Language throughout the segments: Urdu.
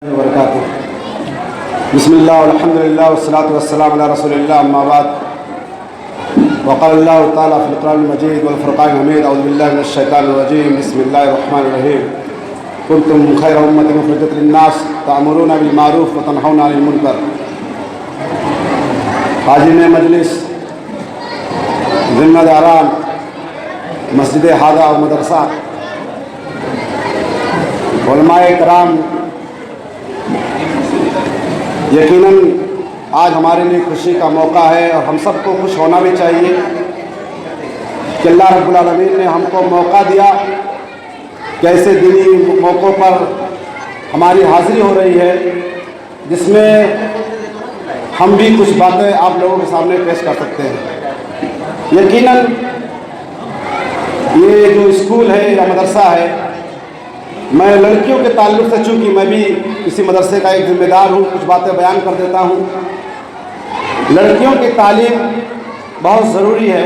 وبرکاتہ بسم اللہ والحمد للہ والصلاة والسلام علی رسول اللہ اما بعد وقال اللہ تعالیٰ فی القرآن المجید والفرقان الحمید اعوذ باللہ من الشیطان الرجیم بسم اللہ الرحمن الرحیم کنتم خیر امۃ اخرجت للناس تأمرون بالمعروف وتنہون عن المنکر۔ حاضرین مجلس، ذمہ داران مسجد ہادہ و مدرسہ، علماء کرام، یقیناً آج ہمارے لیے خوشی کا موقع ہے اور ہم سب کو خوش ہونا بھی چاہیے کہ اللہ رب العالمین نے ہم کو موقع دیا کہ ایسے دینی موقعوں پر ہماری حاضری ہو رہی ہے جس میں ہم بھی کچھ باتیں آپ لوگوں کے سامنے پیش کر سکتے ہیں۔ یقیناً یہ جو اسکول ہے یا مدرسہ ہے، میں لڑکیوں کے تعلق سے چونکہ میں بھی کسی مدرسے کا ایک ذمہ دار ہوں، کچھ باتیں بیان کر دیتا ہوں۔ لڑکیوں کی تعلیم بہت ضروری ہے۔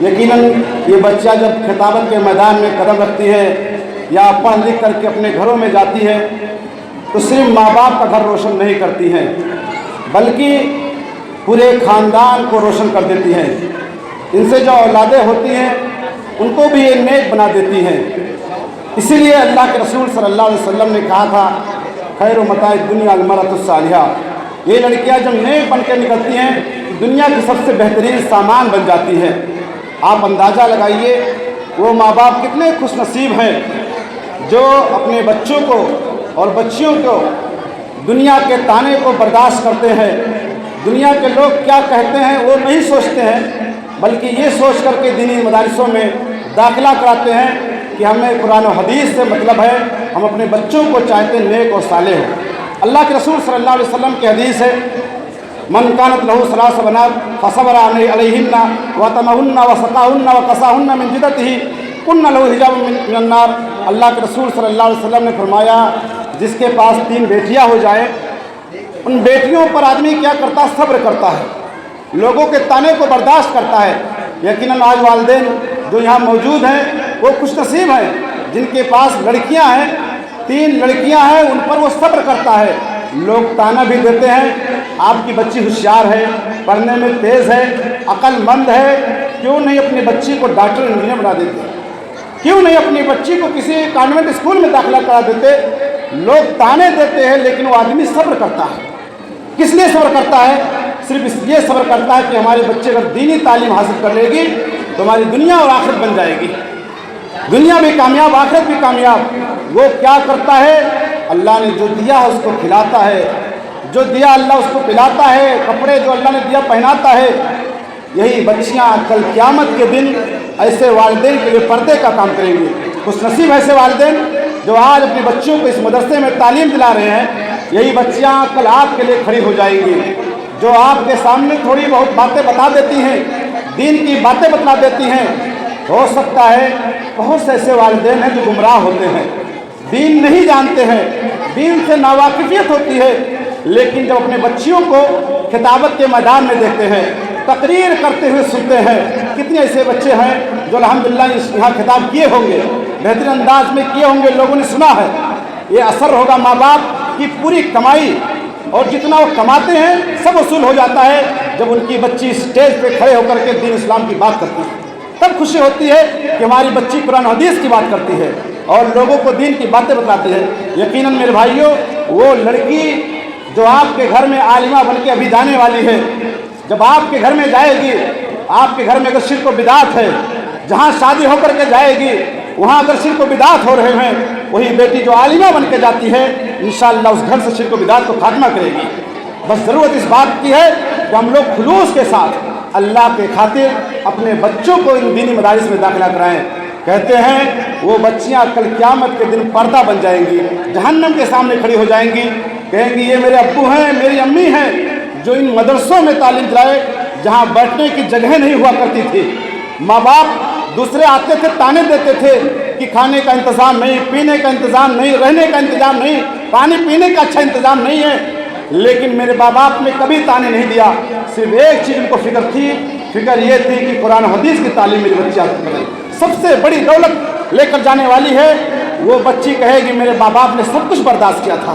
یقیناً یہ بچہ جب خطابت کے میدان میں قدم رکھتی ہے یا پڑھ لکھ کر کے اپنے گھروں میں جاتی ہے تو صرف ماں باپ کا گھر روشن نہیں کرتی ہے بلکہ پورے خاندان کو روشن کر دیتی ہے۔ ان سے جو اولادیں ہوتی ہیں ان کو بھی یہ نیک بنا دیتی ہیں۔ اسی لیے اللہ کے رسول صلی اللہ علیہ وسلم نے کہا تھا خیر متاع الدنیا المرأۃ الصالحہ، یہ لڑکیاں جب نیک بن کے نکلتی ہیں دنیا کی سب سے بہترین سامان بن جاتی ہے۔ آپ اندازہ لگائیے وہ ماں باپ کتنے خوش نصیب ہیں جو اپنے بچوں کو اور بچیوں کو دنیا کے طعنے کو برداشت کرتے ہیں۔ دنیا کے لوگ کیا کہتے ہیں وہ نہیں سوچتے ہیں بلکہ یہ سوچ کر کے دینی مدارسوں میں داخلہ کراتے ہیں کہ ہمیں قرآن و حدیث سے مطلب ہے، ہم اپنے بچوں کو چاہتے ہیں نیک اور صالح ہو۔ اللہ کے رسول صلی اللہ علیہ وسلم کی حدیث ہے من کانت لہ ثلاث بنات فصبر علیہن وطمہن وسقاہن وکساہن من جدتہ کن لہ حجاب من النار۔ اللہ کے رسول صلی اللہ علیہ وسلم نے فرمایا جس کے پاس 3 بیٹیاں ہو جائیں، ان بیٹیوں پر آدمی کیا کرتا ہے؟ صبر کرتا ہے، لوگوں کے طعنے کو برداشت کرتا ہے۔ یقیناً آج والدین جو یہاں موجود ہیں وہ خوش نصیب ہیں جن کے پاس لڑکیاں ہیں، 3 لڑکیاں ہیں، ان پر وہ صبر کرتا ہے۔ لوگ طعنہ بھی دیتے ہیں آپ کی بچی ہوشیار ہے، پڑھنے میں تیز ہے، عقل مند ہے، کیوں نہیں اپنی بچی کو ڈاکٹر انجینئر بنا دیتے؟ کیوں نہیں اپنی بچی کو کسی کانوینٹ اسکول میں داخلہ کرا دیتے؟ لوگ طعنے دیتے ہیں لیکن وہ آدمی صبر کرتا ہے۔ کس لیے صبر کرتا ہے؟ صرف اس لیے صبر کرتا ہے کہ ہمارے بچے اگر دینی تعلیم حاصل کر لے گی تو ہماری دنیا اور آخرت بن جائے گی، دنیا بھی کامیاب آخرت بھی کامیاب۔ وہ کیا کرتا ہے؟ اللہ نے جو دیا ہے اس کو کھلاتا ہے، جو دیا اللہ اس کو پلاتا ہے، کپڑے جو اللہ نے دیا پہناتا ہے۔ یہی بچیاں کل قیامت کے دن ایسے والدین کے لیے پردے کا کام کریں گے۔ خوش نصیب ایسے والدین جو آج اپنے بچوں کو اس مدرسے میں تعلیم دلا رہے ہیں، یہی بچیاں کل آپ کے لیے کھڑی ہو جائیں گی، جو آپ کے سامنے تھوڑی بہت باتیں بتا دیتی ہیں، دین کی باتیں بتلا دیتی ہیں۔ ہو سکتا ہے بہت سے ایسے والدین ہیں جو گمراہ ہوتے ہیں، دین نہیں جانتے ہیں، دین سے ناواقفیت ہوتی ہے، لیکن جب اپنے بچیوں کو خطابت کے میدان میں دیکھتے ہیں، تقریر کرتے ہوئے سنتے ہیں، کتنے ایسے بچے ہیں جو الحمدللہ یہاں خطاب کیے ہوں گے، بہترین انداز میں کیے ہوں گے، لوگوں نے سنا ہے۔ یہ اثر ہوگا ماں باپ کی پوری کمائی اور جتنا وہ کماتے ہیں سب وصول ہو جاتا ہے جب ان کی بچی اسٹیج پہ کھڑے ہو کر کے دین اسلام کی بات کرتی ہے، تب خوشی ہوتی ہے کہ ہماری بچی قرآن حدیث کی بات کرتی ہے اور لوگوں کو دین کی باتیں بتلاتی ہے۔ یقیناً میرے بھائیوں، وہ لڑکی جو آپ کے گھر میں عالمہ بن کے ابھی جانے والی ہے، جب آپ کے گھر میں جائے گی، آپ کے گھر میں اگر شرک و بدعت ہے، جہاں شادی ہو کر کے جائے گی وہاں اگر شرک و بدعت ہو رہے ہیں، وہی بیٹی جو عالمہ بن کے جاتی ہے انشاءاللہ اس گھر سے شرک و بدعت کو خاتمہ کرے گی۔ بس ضرورت اس بات کی ہے کہ ہم لوگ خلوص کے ساتھ اللہ کے خاطر اپنے بچوں کو ان دینی مدارس میں داخلہ کرائیں۔ کہتے ہیں وہ بچیاں کل قیامت کے دن پردہ بن جائیں گی، جہنم کے سامنے کھڑی ہو جائیں گی، کہیں گی یہ میرے ابو ہیں، میری امی ہیں جو ان مدرسوں میں تعلیم دلائے جہاں بیٹھنے کی جگہ نہیں ہوا کرتی تھی۔ ماں باپ دوسرے آتے تھے طعنے دیتے تھے کہ کھانے کا انتظام نہیں، پینے کا انتظام نہیں، رہنے کا انتظام نہیں، پانی پینے کا اچھا انتظام نہیں ہے، لیکن میرے ماں باپ نے کبھی طعنے نہیں دیا۔ صرف ایک چیز ان کو فکر تھی، فکر یہ تھی کہ قرآن حدیث کی تعلیم میری بچی حاصل کرے۔ سب سے بڑی دولت لے کر جانے والی ہے وہ بچی کہے گی میرے ماں باپ نے سب کچھ برداشت کیا تھا،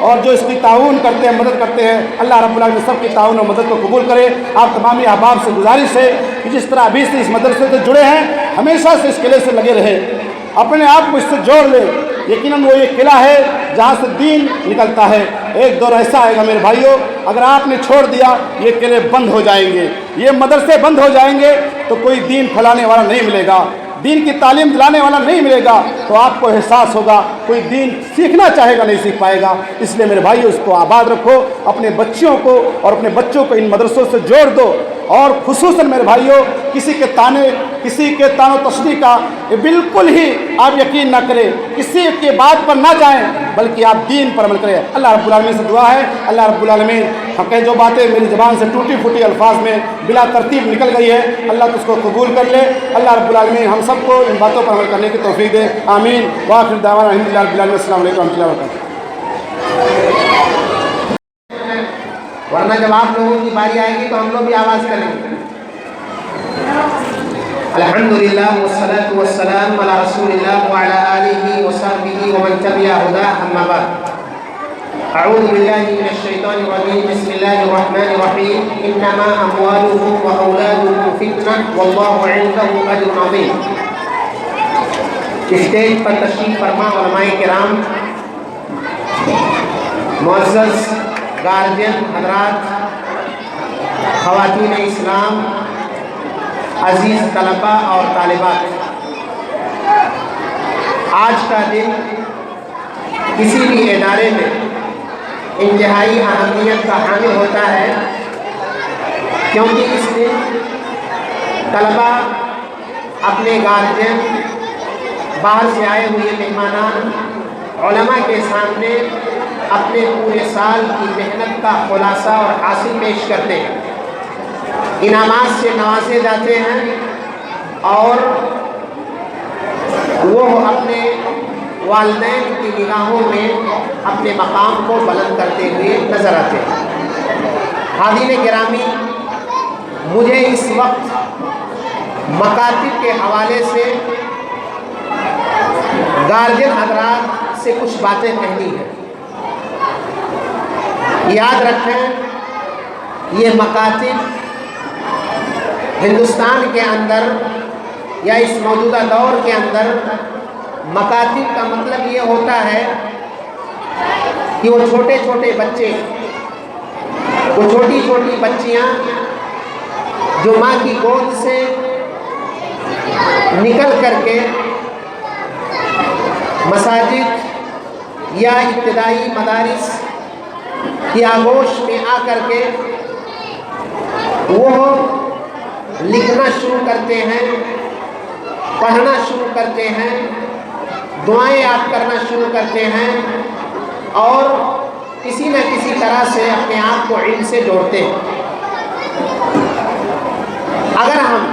اور جو اس کی تعاون کرتے ہیں، مدد کرتے ہیں، اللہ رب العالمین سب کی تعاون اور مدد کو قبول کرے۔ آپ تمامی احباب سے گزارش ہے کہ جس طرح ابھی سے اس مدرسے سے جڑے ہیں ہمیشہ سے اس قلعے سے لگے رہے، اپنے آپ کو اس سے جوڑ لے۔ یقیناً وہ یہ قلعہ ہے جہاں سے دین نکلتا ہے۔ ایک دور ایسا آئے گا میرے بھائیوں، اگر آپ نے چھوڑ دیا یہ قلعے بند ہو جائیں گے، یہ مدرسے بند ہو جائیں گے تو کوئی دین پھیلانے والا نہیں ملے گا، دین کی تعلیم دلانے والا نہیں ملے گا، تو آپ کو احساس ہوگا کوئی دین سیکھنا چاہے گا نہیں سیکھ پائے گا۔ اس لیے میرے بھائیو اس کو آباد رکھو، اپنے بچیوں کو اور اپنے بچوں کو ان مدرسوں سے جوڑ دو، اور خصوصاً میرے بھائیو کسی کے تان و تشریح کا بالکل ہی آپ یقین نہ کریں، کسی کے بات پر نہ جائیں، بلکہ آپ دین پر عمل کریں۔ اللہ رب العالمین سے دعا ہے، اللہ رب العالمین حقیقت جو باتیں میری زبان سے ٹوٹی پھوٹی الفاظ میں بلا ترتیب نکل گئی ہے، اللہ تو اس کو قبول کر لے۔ اللہ رب العالمین ہم سب کو ان باتوں پر عمل کرنے کی توفیق دے، آمین۔ وآخر دعوانا الحمد للہ رب العالمین، السلام علیکم ورحمۃ اللہ وبرکاتہ۔ ورنہ جب آپ لوگوں کی باری آئے گی تو ہم لوگ بھی آواز کریں گے۔ الحمدللہ والصلاة والسلام علی رسول اللہ وعلی آلہ وصحبہ ومن تبع ہداہ، اما بعد۔ اعوذ باللہ من الشیطان الرجیم، بسم اللہ الرحمن الرحیم، انما اموالکم واولادکم فتنہ واللہ عنده اجر عظیم۔ اسٹیج پر تشریف فرما علماء کرام، معزز گارجین حضرات، خواتین اسلام، عزیز طلباء اور طالبات، آج کا دن کسی بھی ادارے میں انتہائی اہمیت کا حامل ہوتا ہے، کیونکہ اس دن طلباء اپنے گارجین، باہر سے آئے ہوئے مہمانان، علماء کے سامنے اپنے پورے سال کی محنت کا خلاصہ اور حاصل پیش کرتے ہیں، انعامات سے نوازے جاتے ہیں، اور وہ اپنے والدین کی نگاہوں میں اپنے مقام کو بلند کرتے ہوئے نظر آتے ہیں۔ حاضرین گرامی، مجھے اس وقت مکاتب کے حوالے سے گارجین حضرات سے کچھ باتیں کہنی ہیں۔ یاد رکھیں، یہ مکاتب ہندوستان کے اندر یا اس موجودہ دور کے اندر مکاتب کا مطلب یہ ہوتا ہے کہ وہ چھوٹے چھوٹے بچے، وہ چھوٹی چھوٹی بچیاں جو ماں کی گود سے نکل کر کے مساجد یا ابتدائی مدارس کی آغوش میں آ کر کے وہ لکھنا شروع کرتے ہیں، پڑھنا شروع کرتے ہیں، دعائیں یاد کرنا شروع کرتے ہیں، اور کسی نہ کسی طرح سے اپنے آپ کو علم سے جوڑتے ہیں۔ اگر ہم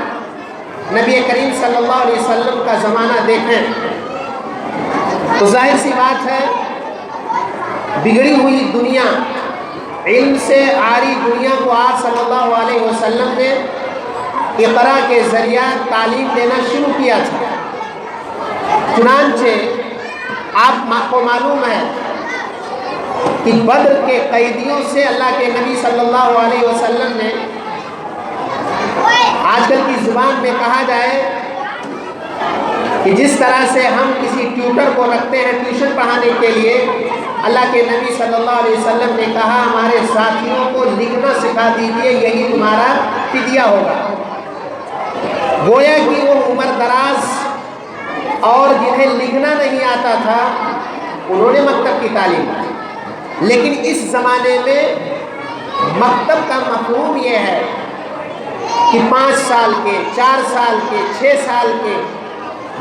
نبی کریم صلی اللہ علیہ وسلم کا زمانہ دیکھیں تو ظاہر سی بات ہے، بگڑی ہوئی دنیا، علم سے عاری دنیا کو آپ صلی اللہ علیہ وسلم نے اقرا کے ذریعہ تعلیم دینا شروع کیا تھا۔ چنانچہ آپ کو معلوم ہے کہ بدر کے قیدیوں سے اللہ کے نبی صلی اللہ علیہ وسلم نے، آج کل کی زبان میں کہا جائے کہ جس طرح سے ہم کسی ٹیوٹر کو رکھتے ہیں ٹیوشن پڑھانے کے لیے، اللہ کے نبی صلی اللہ علیہ وسلم نے کہا ہمارے ساتھیوں کو لکھنا سکھا دیجئے، یہی تمہارا فدیہ ہوگا۔ گویا کہ وہ عمر دراز اور جنہیں لکھنا نہیں آتا تھا انہوں نے مکتب کی تعلیم دی، لیکن اس زمانے میں مکتب کا مفہوم یہ ہے کہ 5 سال کے، 4 سال کے، 6 سال کے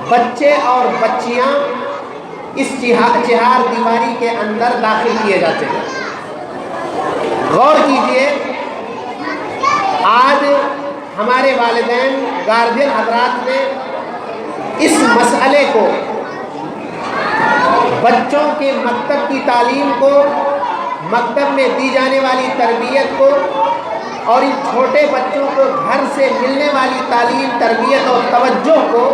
بچے اور بچیاں اس چہار دیواری کے اندر داخل کیے جاتے ہیں۔ غور کیجئے، آج ہمارے والدین، گارجین حضرات نے اس مسئلے کو، بچوں کے مکتب کی تعلیم کو، مکتب میں دی جانے والی تربیت کو، اور ان چھوٹے بچوں کو گھر سے ملنے والی تعلیم، تربیت اور توجہ کو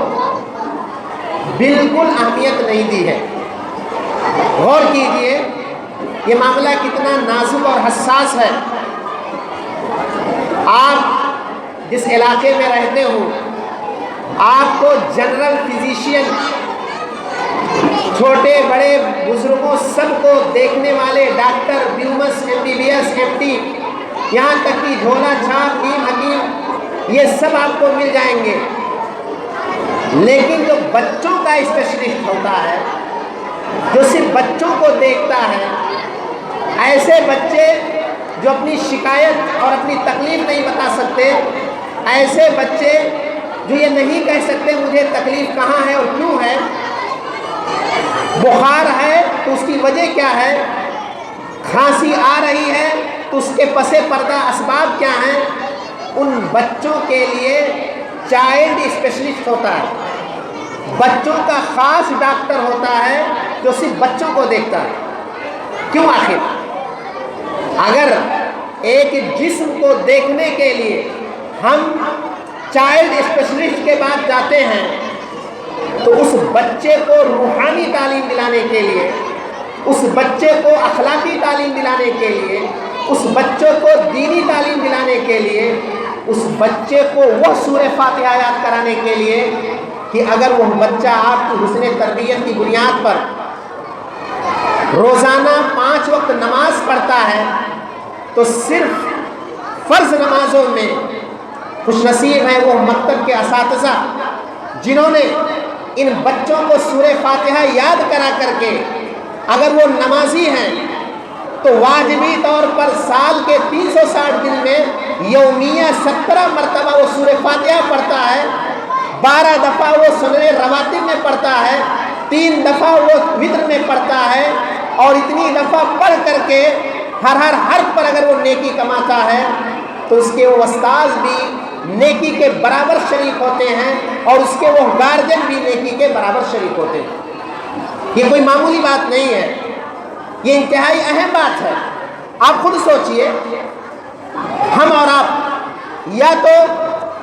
بالکل اہمیت نہیں دی ہے۔ غور کیجئے، یہ معاملہ کتنا نازک اور حساس ہے۔ آپ جس علاقے میں رہتے ہو، آپ کو جنرل فزیشین، چھوٹے بڑے بزرگوں سب کو دیکھنے والے ڈاکٹر، بیومس، MBBS، MD، یہاں تک کہ جھولا چھاپ، حکیم، یہ سب آپ کو مل جائیں گے۔ لیکن جو بچوں کا اسپیشلسٹ ہوتا ہے، جو صرف بچوں کو دیکھتا ہے، ایسے بچے جو اپنی شکایت اور اپنی تکلیف نہیں بتا سکتے، ایسے بچے جو یہ نہیں کہہ سکتے مجھے تکلیف کہاں ہے اور کیوں ہے، بخار ہے تو اس کی وجہ کیا ہے، کھانسی آ رہی ہے تو اس کے پس پردہ اسباب کیا ہیں، ان بچوں کے لیے چائلڈ اسپیشلسٹ ہوتا ہے، بچوں کا خاص ڈاکٹر ہوتا ہے جو صرف بچوں کو دیکھتا ہے۔ کیوں؟ آخر اگر ایک جسم کو دیکھنے کے لیے ہم چائلڈ اسپیشلسٹ کے بعد جاتے ہیں تو اس بچے کو روحانی تعلیم دلانے کے لیے، اس بچے کو اخلاقی تعلیم دلانے کے لیے، اس بچے کو دینی تعلیم دلانے کے لیے، اس بچے کو وہ سورہ فاتحہ یاد کرانے کے لیے کہ اگر وہ بچہ آپ کی حسن تربیت کی بنیاد پر روزانہ 5 وقت نماز پڑھتا ہے تو صرف فرض نمازوں میں خوش نصیب ہیں وہ مکتب کے اساتذہ جنہوں نے ان بچوں کو سورہ فاتحہ یاد کرا کر کے، اگر وہ نمازی ہیں تو واجبی طور پر سال کے 360 دن میں یومیہ 17 مرتبہ وہ سورہ فاتحہ پڑھتا ہے، 12 دفعہ وہ سنن رواتب میں پڑھتا ہے، 3 دفعہ وہ وتر میں پڑھتا ہے، اور اتنی دفعہ پڑھ کر کے ہر حرف پر اگر وہ نیکی کماتا ہے تو اس کے وہ استاذ بھی نیکی کے برابر شریک ہوتے ہیں اور اس کے وہ گارجن بھی نیکی کے برابر شریک ہوتے ہیں۔ یہ کوئی معمولی بات نہیں ہے، یہ انتہائی اہم بات ہے۔ آپ خود سوچئے، ہم اور آپ یا تو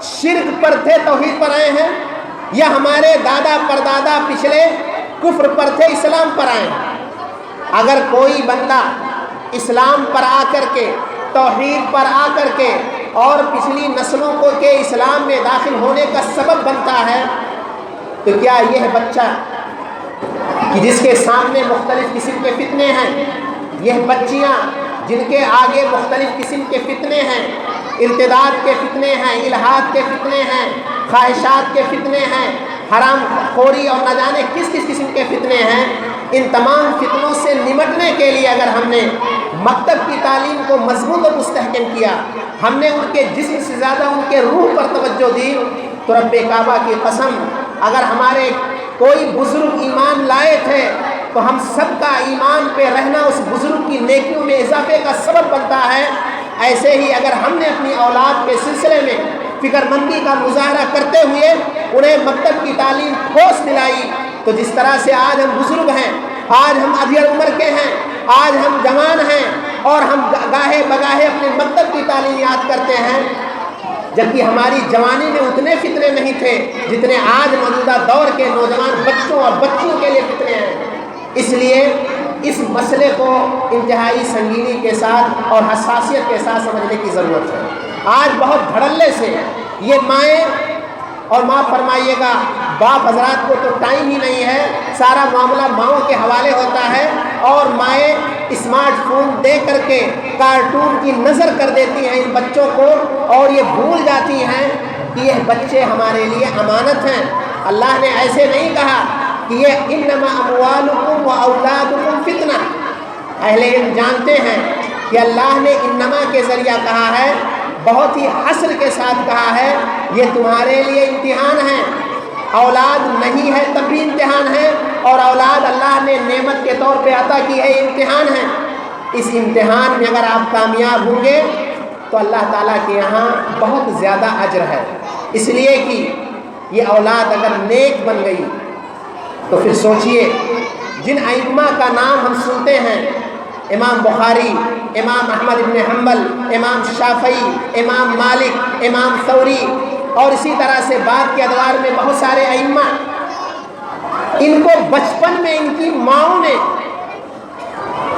شرک پر تھے، توحید پر آئے ہیں، یا ہمارے دادا پردادا پچھلے کفر پر تھے، اسلام پر آئے ہیں۔ اگر کوئی بندہ اسلام پر آ کر کے، توحید پر آ کر کے اور پچھلی نسلوں کو کے اسلام میں داخل ہونے کا سبب بنتا ہے تو کیا یہ بچہ کہ جس کے سامنے مختلف قسم کے فتنے ہیں، یہ بچیاں جن کے آگے مختلف قسم کے فتنے ہیں، ارتداد کے فتنے ہیں، الحاد کے فتنے ہیں، خواہشات کے فتنے ہیں، حرام خوری اور نہ جانے کس کس قسم کے فتنے ہیں، ان تمام فتنوں سے نمٹنے کے لیے اگر ہم نے مکتب کی تعلیم کو مضبوط اور مستحکم کیا، ہم نے ان کے جسم سے زیادہ ان کے روح پر توجہ دی، تو رب کعبہ کی قسم اگر ہمارے کوئی بزرگ ایمان لائے تھے تو ہم سب کا ایمان پہ رہنا اس بزرگ کی نیکیوں میں اضافے کا سبب بنتا ہے۔ ایسے ہی اگر ہم نے اپنی اولاد کے سلسلے میں فکر مندی کا مظاہرہ کرتے ہوئے انہیں مکتب کی تعلیم ٹھوس دلائی، تو جس طرح سے آج ہم بزرگ ہیں، آج ہم ادھیڑ عمر کے ہیں، آج ہم جوان ہیں اور ہم گاہے بگاہے اپنے مکتب کی تعلیم یاد کرتے ہیں، جبکہ ہماری جوانی میں اتنے فتنے نہیں تھے جتنے آج موجودہ دور کے نوجوان بچوں اور بچیوں کے لیے فتنے ہیں۔ اس لیے اس مسئلے کو انتہائی سنگینی کے ساتھ اور حساسیت کے ساتھ سمجھنے کی ضرورت ہے۔ آج بہت دھڑلے سے یہ مائیں، اور معاف فرمائیے گا باپ حضرات کو تو ٹائم ہی نہیں ہے، سارا معاملہ ماؤں کے حوالے ہوتا ہے، اور مائیں اسمارٹ فون دے کر کے کارٹون کی نظر کر دیتی ہیں ان بچوں کو، اور یہ بھول جاتی ہیں کہ یہ بچے ہمارے لیے امانت ہیں۔ اللہ نے ایسے نہیں کہا کہ یہ انما اموالکم و اولادکم فتنہ۔ اہل علم جانتے ہیں کہ اللہ نے انما کے ذریعہ کہا ہے، بہت ہی حسر کے ساتھ کہا ہے، یہ تمہارے لیے امتحان ہے۔ اولاد نہیں ہے تب بھی امتحان ہے، اور اولاد اللہ نے نعمت کے طور پہ عطا کی ہے، امتحان ہے۔ اس امتحان میں اگر آپ کامیاب ہوں گے تو اللہ تعالیٰ کے یہاں بہت زیادہ اجر ہے، اس لیے کہ یہ اولاد اگر نیک بن گئی تو پھر سوچئے جن ائمہ کا نام ہم سنتے ہیں، امام بخاری، امام احمد بن حنبل، امام شافعی، امام مالک، امام ثوری، اور اسی طرح سے بعد کے ادوار میں بہت سارے ائمہ، ان کو بچپن میں ان کی ماؤں نے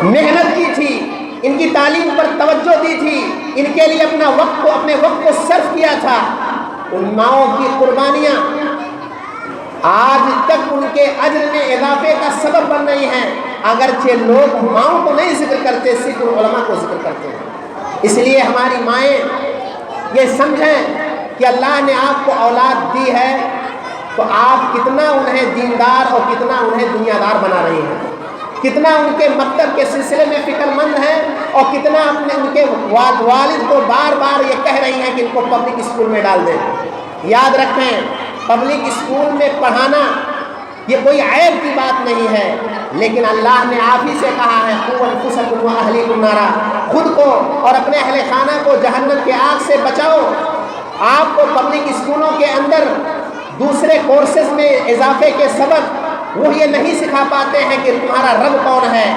محنت کی تھی، ان کی تعلیم پر توجہ دی تھی، ان کے لیے اپنے وقت کو صرف کیا تھا، ان ماؤں کی قربانیاں آج تک ان کے اجر میں اضافے کا سبب بن رہی ہیں، اگرچہ لوگ ماؤں کو نہیں ذکر کرتے، صرف علماء کو ذکر کرتے ہیں۔ اس لیے ہماری مائیں یہ سمجھیں کہ اللہ نے آپ کو اولاد دی ہے تو آپ کتنا انہیں دیندار اور کتنا انہیں دنیا دار بنا رہی ہیں، کتنا ان کے مکتب کے سلسلے میں فکر مند ہیں، اور کتنا ان کے والد کو بار بار یہ کہہ رہی ہیں کہ ان کو پبلک اسکول میں ڈال دیں۔ یاد رکھیں، پبلک اسکول میں پڑھانا یہ کوئی عیب کی بات نہیں ہے، لیکن اللہ نے آپ ہی سے کہا ہے قُوْ أَنفُسَكُمْ وَأَهْلِيكُمْ نَارًا، خود کو اور اپنے اہل خانہ کو جہنم کے آگ سے بچاؤ۔ آپ کو پبلک اسکولوں کے اندر دوسرے کورسز میں اضافے کے سبب وہ یہ نہیں سکھا پاتے ہیں کہ تمہارا رب کون ہے،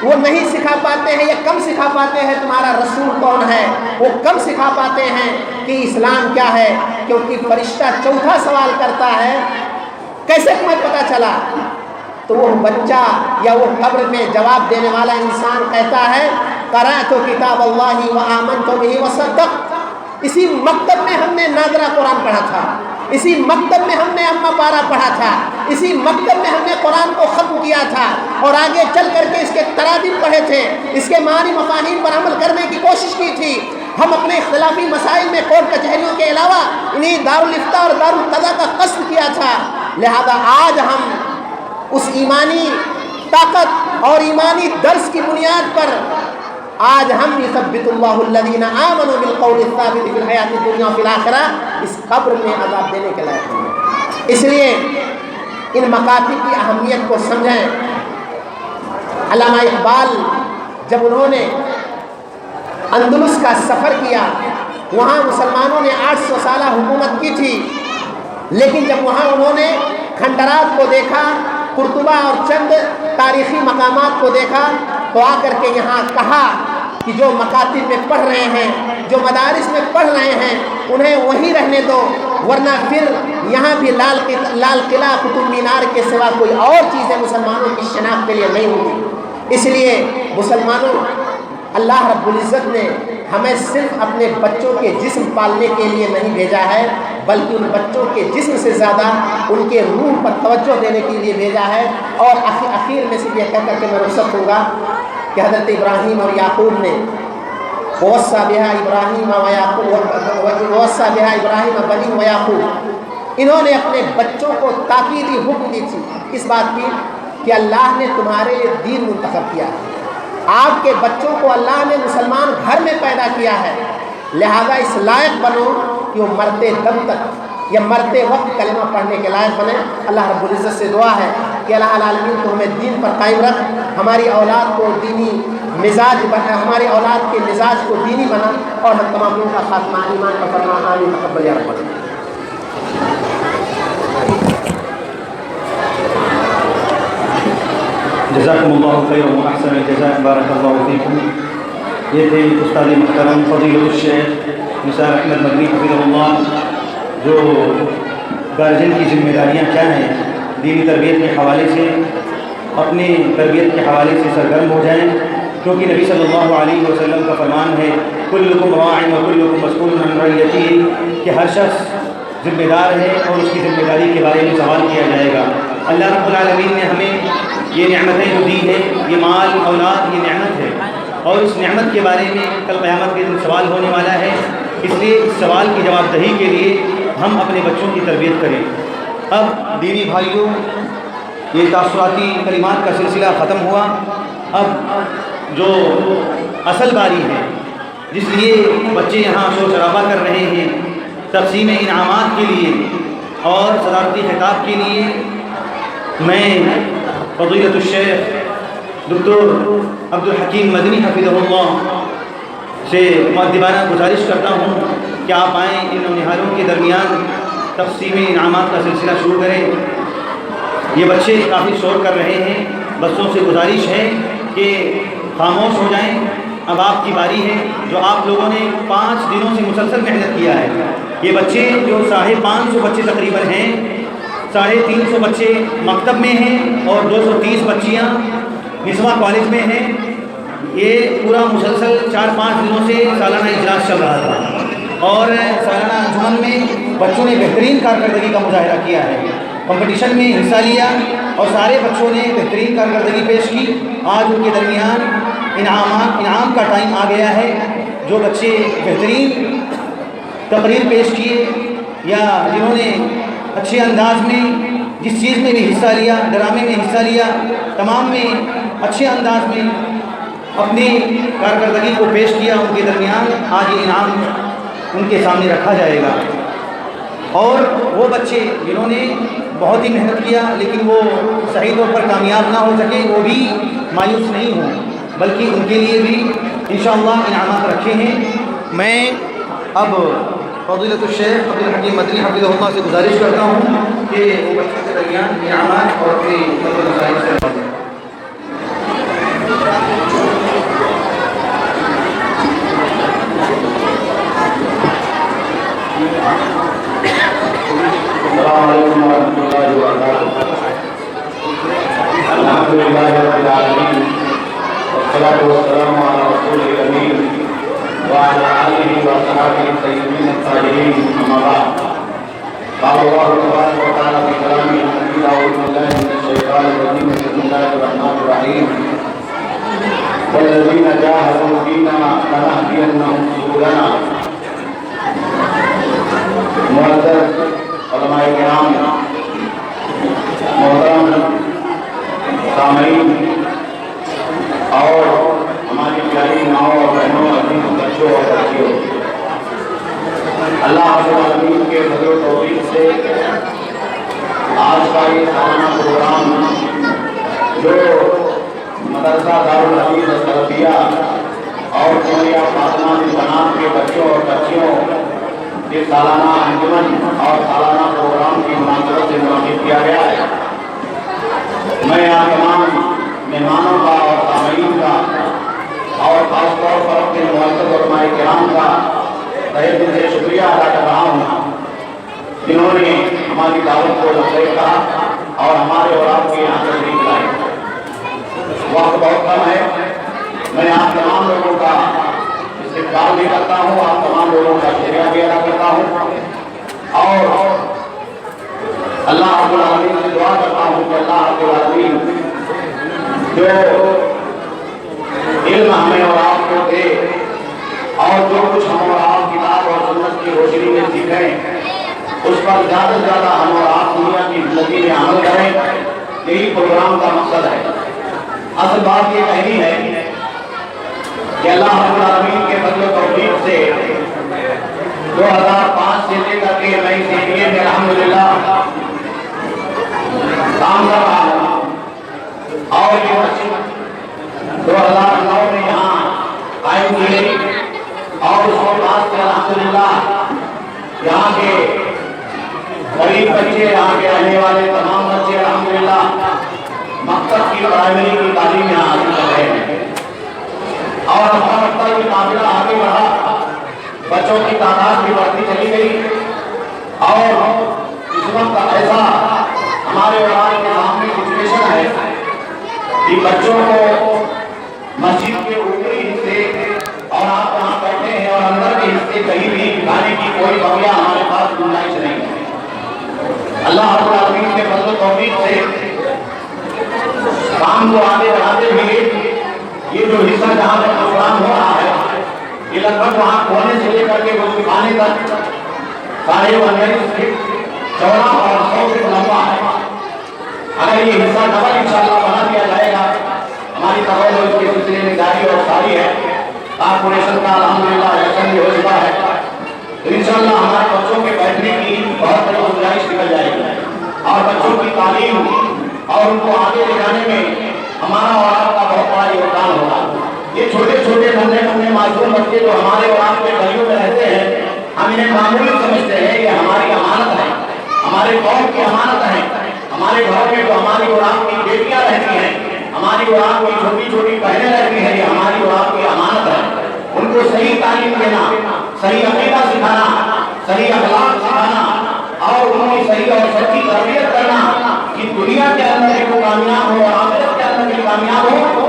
وہ نہیں سکھا پاتے ہیں، یہ کم سکھا پاتے ہیں تمہارا رسول کون ہے، وہ کم سکھا پاتے ہیں کہ اسلام کیا ہے، کیونکہ فرشتہ چوتھا سوال کرتا ہے کیسے تمہیں پتہ چلا؟ تو وہ بچہ یا وہ قبر میں جواب دینے والا انسان کہتا ہے قرأت کتاب اللہ وآمنت بہ وصدقت۔ اسی مکتب میں ہم نے ناظرہ قرآن پڑھا تھا، اسی مکتب میں ہم نے اما پارا پڑھا تھا، اسی مکتب میں ہم نے قرآن کو ختم کیا تھا، اور آگے چل کر کے اس کے تراجم پڑھے تھے، اس کے معنی مفاہیم پر عمل کرنے کی کوشش کی تھی۔ ہم اپنے اختلافی مسائل میں کورٹ کچہریوں کے علاوہ انہیں دارالفتاء اور دارالقضاء کا قصد کیا تھا۔ لہذا آج ہم اس ایمانی طاقت اور ایمانی درس کی بنیاد پر آج ہم یثبت اللہ الذین آمنوا بالقول الثابت فی الحیات الدنیا وفی الآخرہ اس قبر میں عذاب دینے کے لائق ہیں۔ اس لیے ان مکاتب کی اہمیت کو سمجھیں۔ علامہ اقبال جب انہوں نے اندلس کا سفر کیا، وہاں مسلمانوں نے 800 سالہ حکومت کی تھی، لیکن جب وہاں انہوں نے کھنڈرات کو دیکھا، قرطبہ اور چند تاریخی مقامات کو دیکھا، تو آ کر کے یہاں کہا کہ جو مکاتب میں پڑھ رہے ہیں، جو مدارس میں پڑھ رہے ہیں، انہیں وہیں رہنے دو، ورنہ پھر یہاں بھی لال قلعہ قطب مینار کے سوا کوئی اور چیزیں مسلمانوں کی شناخت کے لیے نہیں ہوگی۔ اس لیے مسلمانوں، اللہ رب العزت نے ہمیں صرف اپنے بچوں کے جسم پالنے کے لیے نہیں بھیجا ہے، بلکہ ان بچوں کے جسم سے زیادہ ان کے روح پر توجہ دینے کے لیے بھیجا ہے۔ اور اخیر میں صرف یہ کہہ کر کے میں رخصت ہوں گا کہ حضرت ابراہیم اور یعقوب نے وَوَصَّىٰ بِهَا إِبْرَاهِيمَ بَنِيهِ وَيَعْقُوبَ، انہوں نے اپنے بچوں کو تاکیدی حکم دی تھی اس بات کی کہ اللہ نے تمہارے لیے دین منتخب کیا ہے، آپ کے بچوں کو اللہ نے مسلمان گھر میں پیدا کیا ہے، لہذا اس لائق بنو کہ وہ مرتے دم تک یا مرتے وقت کلمہ پڑھنے کے لائق بنے۔ اللہ رب العزت سے دعا ہے کہ اللہ العالمین تو ہمیں دین پر قائم رکھ، ہماری اولاد کو دینی مزاج بنا، ہماری اولاد کے مزاج کو دینی بنا، اور ہم تمام لوگوں کا خاتمہ ایمان کا فرما آمین تقبل یا رب العالمین۔ جزاکم اللہ خیر و احسن الجزاء، بارک اللہ فیکم۔ یہ تھے استاد محترم فضیلۃ الشیخ نثار احمد مدنی حفظہ اللہ، جو گارجن کی ذمہ داریاں کیا ہیں دینی تربیت کے حوالے سے، اپنی تربیت کے حوالے سے سرگرم ہو جائیں، کیونکہ نبی صلی اللہ علیہ وسلم کا فرمان ہے کلکم راع و کلکم مسئول عن رعیتہ، کہ ہر شخص ذمہ دار ہے اور اس کی ذمہ داری کے بارے میں سوال کیا جائے گا۔ اللہ رب العالمین نے ہمیں یہ نعمتیں جو دی ہیں، یہ مال اولاد، یہ نعمت ہے، اور اس نعمت کے بارے میں کل قیامت کے دن سوال ہونے والا ہے۔ اس لیے اس سوال کی جواب دہی کے لیے ہم اپنے بچوں کی تربیت کریں۔ اب دینی بھائیوں، یہ تاثراتی کلمات کا سلسلہ ختم ہوا، اب جو اصل باری ہے جس لیے بچے یہاں شور شرابہ کر رہے ہیں، تقسیم انعامات کے لیے اور صدارتی خطاب کے لیے، میں فضیلۃ الشیخ دکتور عبدالحکیم مدنی حفظہ اللہ سے مؤدبانہ گزارش کرتا ہوں کہ آپ آئیں، ان نونہالوں کے درمیان تقسیم انعامات کا سلسلہ شروع کریں۔ یہ بچے کافی شور کر رہے ہیں، بچوں سے گزارش ہے کہ خاموش ہو جائیں، اب آپ کی باری ہے۔ جو آپ لوگوں نے 5 دنوں سے مسلسل محنت کیا ہے، یہ بچے جو 550 بچے تقریباً ہیں، 350 بچے مکتب میں ہیں اور 230 بچیاں مسواں کالج میں ہیں. یہ پورا مسلسل 4-5 دنوں سے سالانہ اجلاس چل رہا تھا اور سالانہ انجمن میں بچوں نے بہترین کارکردگی کا مظاہرہ کیا ہے. کمپٹیشن میں حصہ لیا اور سارے بچوں نے بہترین کارکردگی پیش کی. آج ان کے درمیان انعام کا ٹائم آ گیا ہے. جو بچے بہترین تقریر پیش کیے یا جنہوں نے اچھے انداز میں جس چیز میں بھی حصہ لیا، ڈرامے میں حصہ لیا، تمام میں اچھے انداز میں اپنی کارکردگی کو پیش کیا، ان کے درمیان آج یہ انعام ان کے سامنے رکھا جائے گا. اور وہ بچے جنہوں نے بہت ہی محنت کیا لیکن وہ صحیح طور پر کامیاب نہ ہو سکے، وہ بھی مایوس نہیں ہوں، بلکہ ان کے لیے بھی انشاءاللہ انعامات رکھے ہیں. میں اب فضیلۃ الشیخ عبد الحکیم مدنی حفظہ اللہ سے گزارش کرتا ہوں کہ وہ بچوں کے درمیان انعامات اور اپنے مسائل سے السلام علیکم ورحمۃ اللہ وبرکاتہ. الحمدللہ رب العالمین والصلاۃ والسلام علی رسول الامین وعلی آلہ وصحبہ الطیبین الطاہرین. اما بعد، قال اللہ تبارک و تعالی فی کلامہ المجید: اعوذ باللہ من الشیطان الرجیم، بسم اللہ الرحمن الرحیم. والذین جاہدوا فینا لنہدینہم سبلنا. معزز علماء کرام، محترم سامعین اور ہماری پیاری ماؤں اور بہنوں، عزیز بچوں اور بچیوں، اللہ رب العالمین کے فضل و توفیق سے آج کا یہ سالانہ پروگرام جو مدرسہ دارالحدیث السلفیہ اور قمریہ فاطمہ بنات کے بچوں اور بچیوں یہ سالانہ انجمن اور سالانہ پروگرام کی مناسبت سے منعقد کیا گیا ہے. میں یہاں تمام مہمانوں کا اور سامعین کا اور خاص طور پر اپنے معزز علماء کرام کا تہہ دل سے شکریہ ادا کر رہا ہوں جنہوں نے ہماری دعوت کو لبیک کہا اور ہمارے اور آپ کے یہاں تشریف لائے. وقت بہت کم ہے، میں آپ تمام لوگوں کا استقبال بھی کرتا ہوں، آپ تمام لوگوں کا شکریہ بھی ادا کرتا ہوں اور اللہ رب العالمین سے دعا کرتا ہوں کہ اللہ رب العالمین جو علم ہمیں اور آپ کو دے اور جو کچھ ہم اور آپ کتاب اور سنت کی روشنی میں سیکھیں اس پر زیادہ سے زیادہ ہم اور آپ دنیا کی زندگی میں عمل کریں. یہی پروگرام کا مقصد ہے. اصل بات یہ کہنی ہے کہ اللہ رب العالمین کے فضل و توفیق سے 2005 سے لے کر کے میں اس ایریا میں الحمدللہ کام کر رہا ہوں اور یہ مسجد 2009 میں یہاں قائم کی گئی اور اس کے بعد سے الحمدللہ یہاں کے غریب بچے، یہاں کے رہنے والے تمام بچے الحمدللہ مکتب کی پرائمری کی تعلیم یہاں حاصل کر رہے ہیں اور ہفتہ یہ معاملہ آگے بڑھا، بچوں کی تعداد بھی بڑھتی چلی گئی اور اس وقت ایسا ہمارے علماء کے سامنے سچویشن ہے کہ بچوں کو مسجد کے اوپری حصے اور آپ وہاں بیٹھے ہیں اور اندر کے حصے کہیں بھی کھانے کی کوئی بقیہ ہمارے پاس گنجائش نہیں ہے. اللہ رب العالمین کے فضل و توفیق سے کام کو آگے بڑھاتے ہوئے یہ جو حصہ جہاں پر پروگرام ہو رہا ہے یہ لگ بھگ وہاں کونے سے لے کر کے وہ دکھانے تک 19.5 فٹ چوڑا اور 100 فٹ لمبا ہے. اگر یہ حصہ ڈبل انشاءاللہ بنا دیا جائے گا، ہماری توجہ اس کے سلسلے میں جاری اور ساری ہے. کارپوریشن کا الحمدللہ الیکشن بھی ہو چکا ہے تو انشاءاللہ ہمارے بچوں کے بیٹھنے کی بہت بڑی گنجائش نکل جائے گی اور بچوں کی تعلیم اور ان کو آگے لے جانے میں ہمارا اور آپ کا بہت بڑا یوگدان ہوگا. یہ چھوٹے چھوٹے ننھے معصوم بچے جو ہمارے اور آپ کے گلیوں میں رہتے ہیں، ہم انہیں معمولی سمجھتے ہیں. یہ ہماری امانت ہے، ہمارے قوم کی امانت ہے. ہمارے گھروں میں جو ہماری اور آپ کی بیٹیاں رہتی ہیں، ہماری اور آپ کی چھوٹی چھوٹی بہنیں رہتی ہیں، یہ ہماری اور آپ کی امانت ہے. ان کو صحیح تعلیم دینا، صحیح عقیدہ سکھانا، صحیح اخلاق سکھانا اور ان کی صحیح اور سچی تربیت کرنا کہ دنیا کے اندر بھی وہ کامیاب ہو اور آخرت کے اندر بھی کامیاب ہو.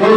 2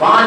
5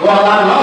2009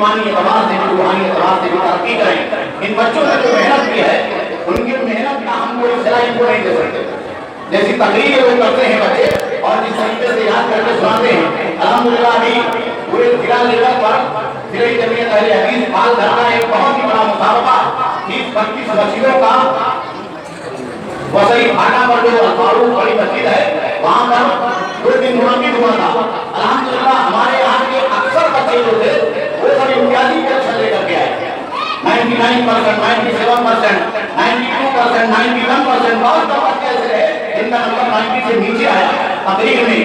جسمانی اعتبار سے بھی روحانی اعتبار سے بھی ترقی کریں. ان بچوں نے جو محنت کی ہے ان کی محنت کا ہم کوئی صلاح ان کو نہیں دے سکتے. جیسی تقریر وہ کرتے ہیں بچے اور جس طریقے سے یاد کر کے سناتے ہیں. الحمدللہ ابھی پورے ضلع لیول پر ضلع جمعیت اہل حدیث پال گھر کا ایک بہت ہی بڑا مسابقہ 30-32 مسجدوں کا وسعی بھاٹا پر جو الفاروق بڑی مسجد ہے وہاں پر 2 دن منعقد ہوا تھا. الحمدللہ ہمارے یہاں کے اکثر بچے جو تھے وہ سب امتیازی پریکشن لے کر کے آئے. 99%, 97%, 92%, 91%, بہت کم بچے ایسے رہے جن کا نمبر 90 سے نیچے آیا. تقریر میں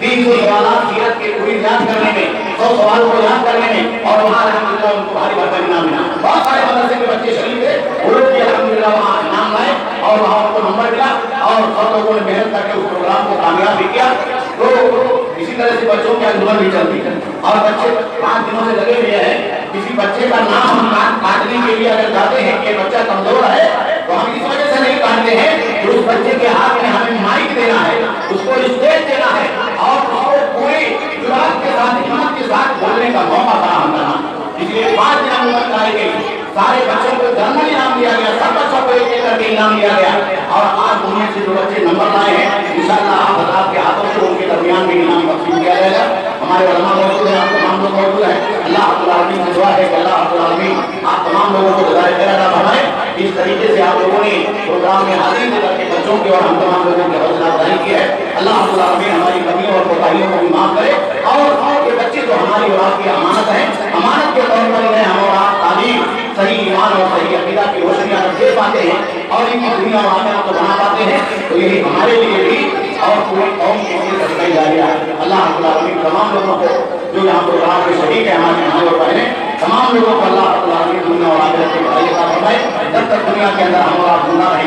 300 سوالات سیرت کے کوئی یاد کرنے میں 100 سوالوں کو یاد کرنے میں اور وہاں الحمدللہ ان کو بھاری بھاری انعام ملا. بہت سارے مدرسے کے بچے شریف تھے وہ لوگ بھی الحمدللہ وہاں انعام لائے اور وہاں ان کو نمبر ملا اور سب لوگوں نے محنت کر کے اس پروگرام کو کامیاب بھی کیا. تو اسی طرح سے بچوں کی انجمن بھی چلتی ہے اور بچے 5 دنوں سے لگے ہوئے ہیں. کسی بچے کا نام ہم کاٹنے کے لیے اگر جاتے ہیں کہ بچہ کمزور ہے تو ہم اس وجہ سے نہیں کاٹتے ہیں کہ اس بچے کے ہاتھ میں ہمیں مائک دینا ہے, اس کو اسٹیج دینا ہے اور اس کو پوری جرات کے ساتھ ہمت کے ساتھ بولنے کا موقع فراہم کرنا. اس لیے 5 دن انعام کرائی گئی. سارے بچوں کو جنرل انعام دیا گیا, سب بچوں کو ایک ایک کر کے انعام دیا گیا اور آج دنیا سے جو بچے نمبر لائے ہیں انشاءاللہ آپ حضرات کے ہاتھوں سے ان کے درمیان بھی انعام تقسیم کیا جائے گا. ہمارے علماء موجود ہیں, آپ تمام لوگ موجود ہیں. اللہ رب العالمین سے دعا ہے کہ اللہ رب العالمین آپ تمام لوگوں کو جزائے خیر عطا فرمائے. اس طریقے سے آپ لوگوں نے پروگرام میں حاضری دے کر کے بچوں کے اور ہم تمام لوگوں کی حوصلہ افزائی کی ہے. اللہ رب العالمین ہماری کمیوں اور کوتاہیوں کو بھی معاف کرے اور یہ بچے جو ہماری اور آپ کی امانت ہے, امانت کے طور پر انہیں ہم اور آپ تعلیم, صحیح ایمان اور صحیح عقیدہ کی روشنیاں دے پاتے ہیں اور ان کی دنیا اور آخرت کو بنا پاتے ہیں تو یہی ہمارے لیے بھی اور پوری قوم کے لیے صدقہ جاریہ ہے. اللہ رب العالمین تمام لوگوں کو جو یہاں پروگرام کے شریک ہیں ہمارے بھائی اور بہنیں تمام لوگوں کو اللہ رب العالمین دنیا اور آخرت کے بھلائی عطا فرمائے. جب تک دنیا کے اندر ہم اور آپ زندہ رہیں